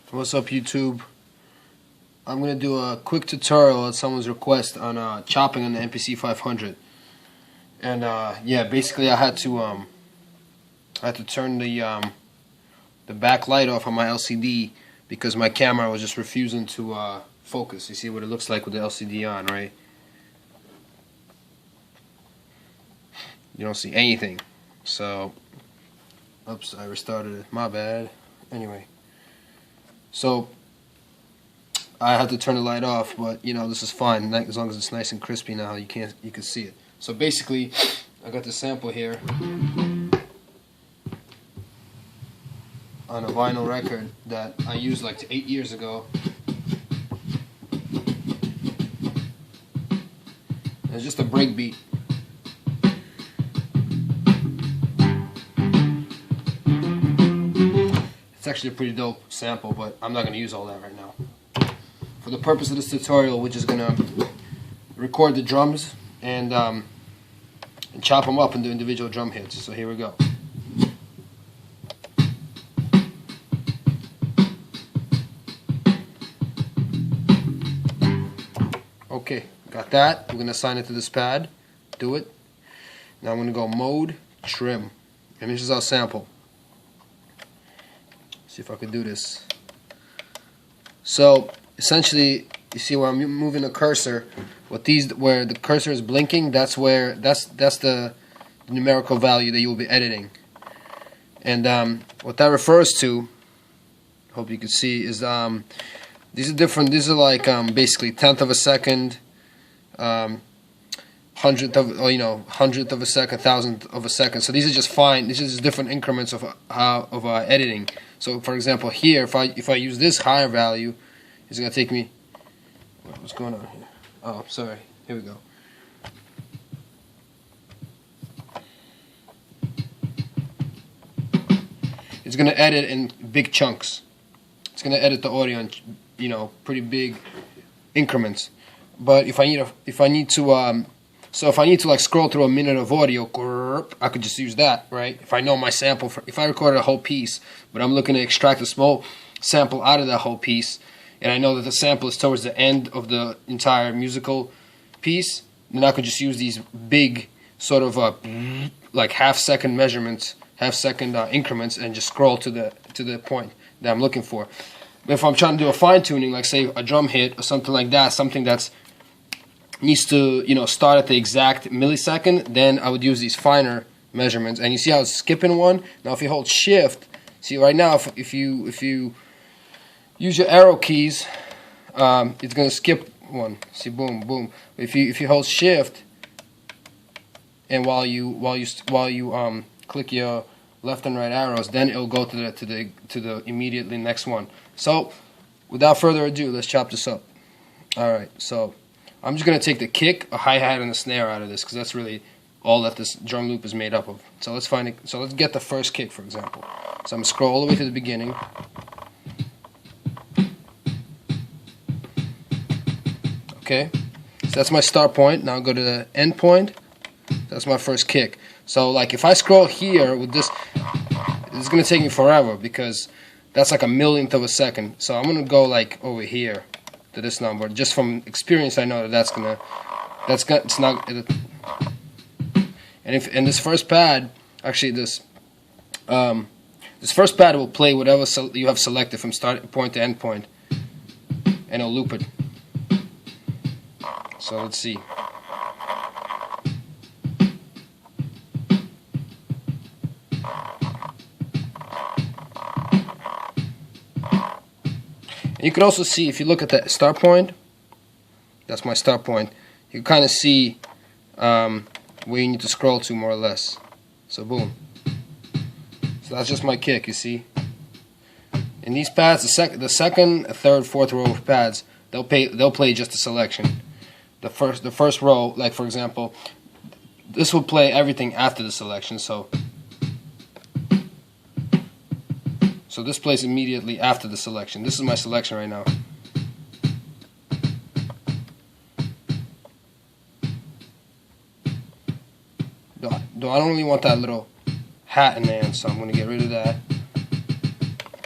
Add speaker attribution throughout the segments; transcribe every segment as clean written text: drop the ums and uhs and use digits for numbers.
Speaker 1: What's up, YouTube? I'm gonna do a quick tutorial at someone's request on chopping on the MPC 500. And yeah, basically I had to turn the back light off on my LCD because my camera was just refusing to focus. You see what it looks like with the LCD on, right? You don't see anything. So, oops, I restarted it. My bad. Anyway, so I had to turn the light off, but you know, this is fine as long as it's nice and crispy now. You can see it. So basically, I got the sample here on a vinyl record that I used like 8 years ago. It's just a break beat. It's actually a pretty dope sample, but I'm not going to use all that right now. For the purpose of this tutorial, we're just going to record the drums and chop them up into individual drum hits. So here we go. Okay, got that. We're going to assign it to this pad. Do it. Now I'm going to go mode, trim. And this is our sample. See if I can do this. So essentially, you see where I'm moving the cursor. Where the cursor is blinking, that's the numerical value that you will be editing. And what that refers to, hope you can see, is these are different. These are like basically tenth of a second, hundredth of a second, thousandth of a second. So these are just fine. These are just different increments of editing. So for example, here, if I use this higher value, it's gonna take me. What's going on here? Oh, sorry. Here we go. It's gonna edit in big chunks. It's gonna edit the audio in, pretty big increments. But if I need to like scroll through a minute of audio, I could just use that, right? If I know my sample, if I recorded a whole piece, but I'm looking to extract a small sample out of that whole piece, and I know that the sample is towards the end of the entire musical piece, then I could just use these big sort of like half-second measurements, half-second increments, and just scroll to the point that I'm looking for. But if I'm trying to do a fine-tuning, like say a drum hit or something like that, something that's needs to start at the exact millisecond, then I would use these finer measurements. And you see how it's skipping one? Now if you hold shift, see right now if you use your arrow keys, it's gonna skip one. See, boom, boom. If you hold shift and while you click your left and right arrows, then it'll go to the immediately next one. So without further ado, let's chop this up. All right, so I'm just going to take the kick, a hi-hat, and a snare out of this because that's really all that this drum loop is made up of. So let's get the first kick, for example. So I'm going to scroll all the way to the beginning. Okay, so that's my start point. Now I'll go to the end point. That's my first kick. So like if I scroll here with this, it's going to take me forever because that's like a millionth of a second. So I'm going to go like over here to this number. Just from experience, I know that it's not. And this first pad, actually this first pad will play whatever you have selected from start point to end point, and it'll loop it. So let's see. And you can also see, if you look at the start point, that's my start point, you kind of see where you need to scroll to more or less. So boom. So that's just my kick, you see. In these pads, the second, third, fourth row of pads, they'll play just a selection. The first row, like for example, this will play everything after the selection. So this plays immediately after the selection. This is my selection right now. Though I don't really want that little hat in there, so I'm going to get rid of that.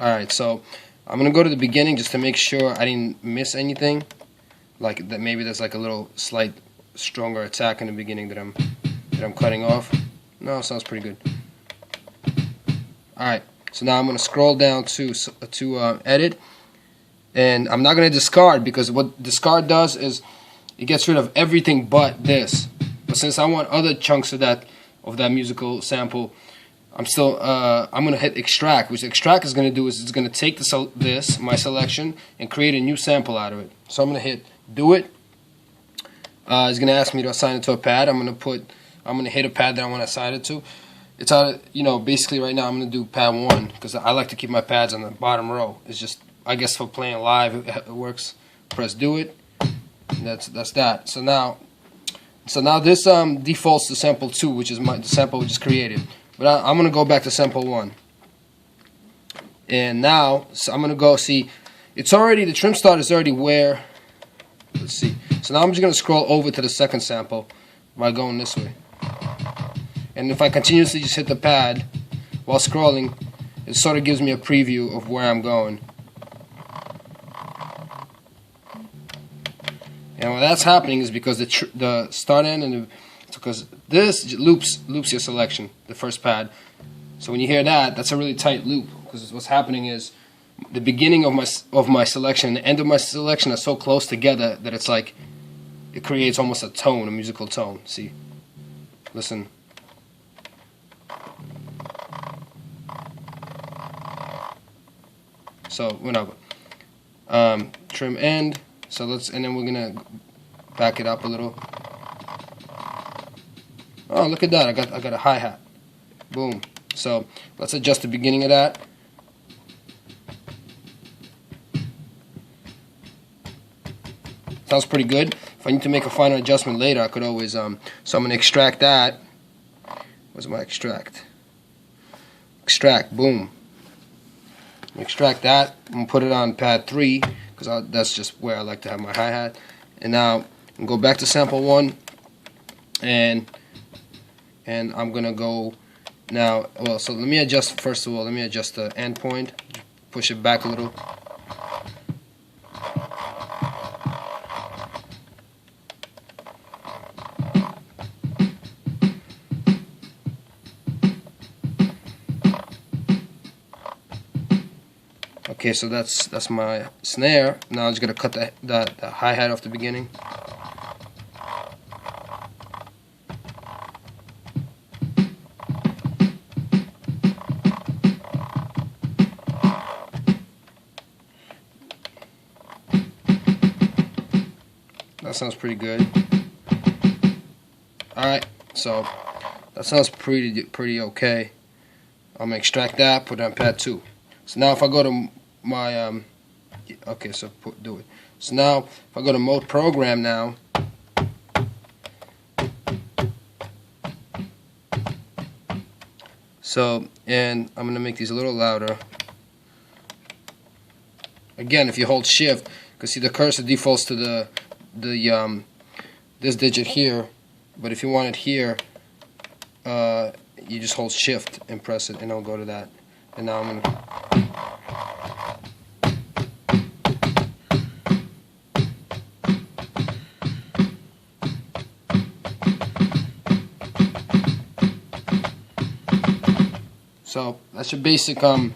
Speaker 1: Alright, so I'm gonna go to the beginning just to make sure I didn't miss anything. Like that, maybe there's like a little slight stronger attack in the beginning that I'm cutting off. No, sounds pretty good. All right, so now I'm gonna scroll down to edit, and I'm not gonna discard, because what discard does is it gets rid of everything but this. But since I want other chunks of that musical sample, I'm gonna hit extract. Which extract is gonna do is it's gonna take my selection and create a new sample out of it. So I'm gonna hit do it. It's gonna ask me to assign it to a pad. I'm gonna hit a pad that I want to assign it to. It's out of, basically right now I'm gonna do pad 1 because I like to keep my pads on the bottom row. It's just, I guess, for playing live it works. Press do it. That's that. So now this defaults to sample 2, which is the sample we just created. But I'm gonna go back to sample 1. And now, so I'm gonna go see. It's already, the trim start is already where. Let's see. So now I'm just gonna scroll over to the second sample by going this way. And if I continuously just hit the pad while scrolling, it sort of gives me a preview of where I'm going. And what that's happening is because the start end and because this loops your selection, the first pad. So when you hear that, that's a really tight loop, because what's happening is the beginning of my selection and the end of my selection are so close together that it's like it creates almost a tone, a musical tone. See, listen. So trim end. So and then we're gonna back it up a little. Oh, look at that! I got a hi-hat. Boom. So let's adjust the beginning of that. Sounds pretty good. If I need to make a final adjustment later, I could always so I'm gonna extract that. Where's my extract? Extract. Boom. Extract that and put it on pad 3 because that's just where I like to have my hi-hat. And now I'm go back to sample 1, and I'm gonna go now. Well, so let me adjust first of all. Let me adjust the end point. Push it back a little. Okay, so that's my snare. Now I'm just gonna cut the hi-hat off the beginning. That sounds pretty good. Alright, so that sounds pretty okay. I'm gonna extract that, put it on pad 2. So now if I go to my okay, so do it. So now if I go to mode program now, so, and I'm gonna make these a little louder. Again, if you hold shift, because see the cursor defaults to this digit here, but if you want it here, you just hold shift and press it, and it'll go to that. And now I'm gonna. So that's your basic. I'm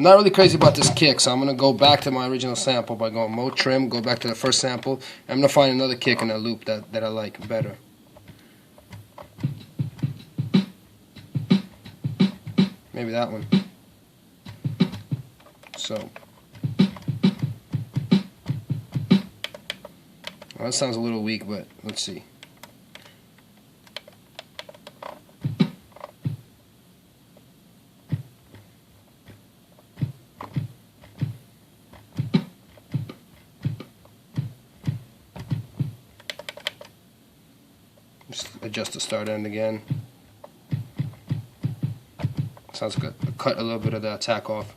Speaker 1: not really crazy about this kick, so I'm gonna go back to my original sample by going mode trim, go back to the first sample, and I'm gonna find another kick in that loop that I like better. Maybe that one. So well, that sounds a little weak, but let's see. Just adjust the start end again. Sounds good. Cut a little bit of the attack off.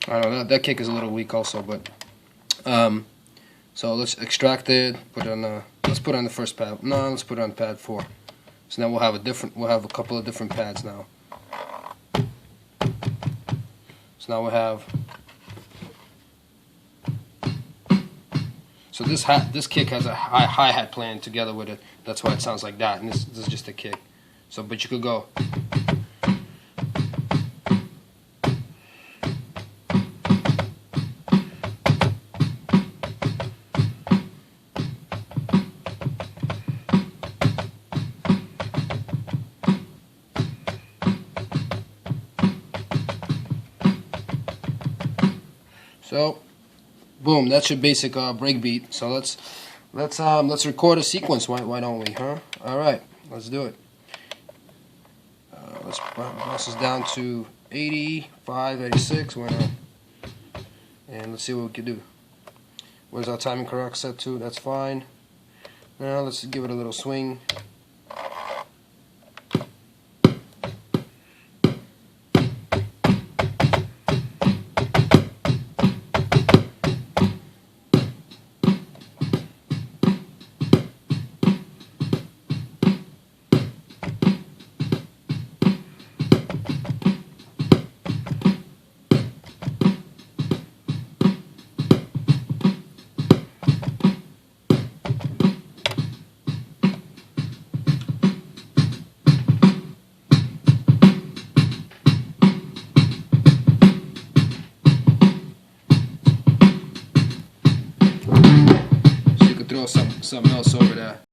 Speaker 1: I don't know, that kick is a little weak also, but so let's extract it, put it on let's put it on the first pad. No, let's put it on pad 4. So now we'll have a couple of different pads now. So now we have. So this kick has a hi-hat playing together with it. That's why it sounds like that. And this is just a kick. So, but you could go. So, boom, that's your basic break beat. So let's record a sequence. Why don't we, huh? All right, let's do it. Let's bounce this down to 85, 86. Why not? And let's see what we can do. Where's our timing correct set to? That's fine. Now let's give it a little swing. Throw something else over there.